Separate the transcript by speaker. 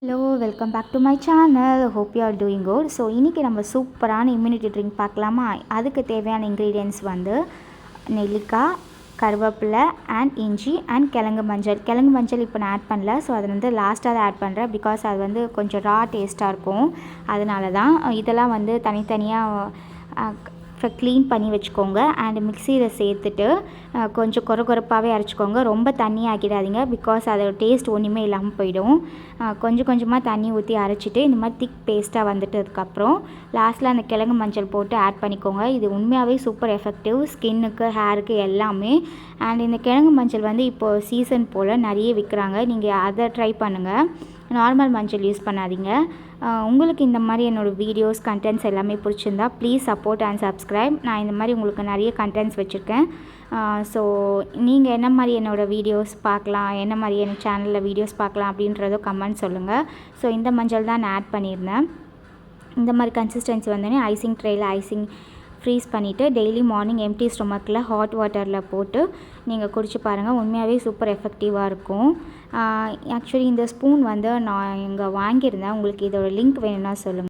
Speaker 1: Hello welcome back to my channel. Hope you are doing good. So இன்றைக்கி நம்ம சூப்பரான immunity drink பார்க்கலாமா? அதுக்கு தேவையான இன்க்ரீடியன்ட்ஸ் வந்து நெல்லிக்காய், கருவேப்பிலை அண்ட் இஞ்சி அண்ட் கிழங்கு மஞ்சள் இப்போ நான் ஆட் பண்ணல. ஸோ அதை வந்து லாஸ்ட்டாக தான் ஆட் பண்ணுறேன். பிகாஸ் அது வந்து கொஞ்சம் ரா டேஸ்ட்டாக இருக்கும். அதனால தான் இதெல்லாம் வந்து தனித்தனியாக க்ளீன் பண்ணி வச்சுக்கோங்க. அண்ட் மிக்சியில் சேர்த்துட்டு கொஞ்சம் கொரப்பாகவே அரைச்சிக்கோங்க. ரொம்ப தண்ணி ஆக்கிடாதீங்க. பிகாஸ் அதோட டேஸ்ட் ஒன்றுமே இல்லாமல் போயிடும். கொஞ்சம் கொஞ்சமாக தண்ணி ஊற்றி அரைச்சிட்டு இந்த மாதிரி திக் பேஸ்ட்டாக வந்துட்டதுக்கப்புறம் லாஸ்ட்டில் அந்த கிழங்கு மஞ்சள் போட்டு ஆட் பண்ணிக்கோங்க. இது உண்மையாகவே சூப்பர் எஃபெக்டிவ் ஸ்கின்னுக்கு, ஹேருக்கு எல்லாமே. அண்ட் இந்த கிழங்கு மஞ்சள் வந்து இப்போது சீசன் போல் நிறைய விற்கிறாங்க. நீங்கள் அதை ட்ரை பண்ணுங்கள். நார்மல் மஞ்சள் யூஸ் பண்ணாதீங்க. உங்களுக்கு இந்த மாதிரி என்னோடய வீடியோஸ் கண்டென்ட்ஸ் எல்லாமே பிடிச்சிருந்தா ப்ளீஸ் சப்போர்ட் அண்ட் சப்ஸ்கிரைப். நான் இந்த மாதிரி உங்களுக்கு நிறைய கண்டென்ட்ஸ் வச்சுருக்கேன். ஸோ நீங்கள் என்ன மாதிரி என்னோடய வீடியோஸ் பார்க்கலாம், என்ன மாதிரி என் சேனலில் வீடியோஸ் பார்க்கலாம் அப்படின்றதோ கமெண்ட் சொல்லுங்கள். ஸோ இந்த மஞ்சள் தான் நான் ஆட் பண்ணியிருந்தேன். இந்த மாதிரி கன்சிஸ்டன்சி வந்தோடனே ஐசிங் ட்ரேயில் ஃப்ரீஸ் பண்ணிவிட்டு டெய்லி மார்னிங் எம்டி ஸ்டொமக்கில் ஹாட் வாட்டரில் போட்டு நீங்கள் குடிச்சு பாருங்கள். உண்மையாகவே சூப்பர் எஃபெக்டிவாக இருக்கும். ஆக்சுவலி இந்த ஸ்பூன் வந்து நான் இங்கே வாங்கியிருந்தேன். உங்களுக்கு இதோட லிங்க் வேணும்னா சொல்லுங்கள்.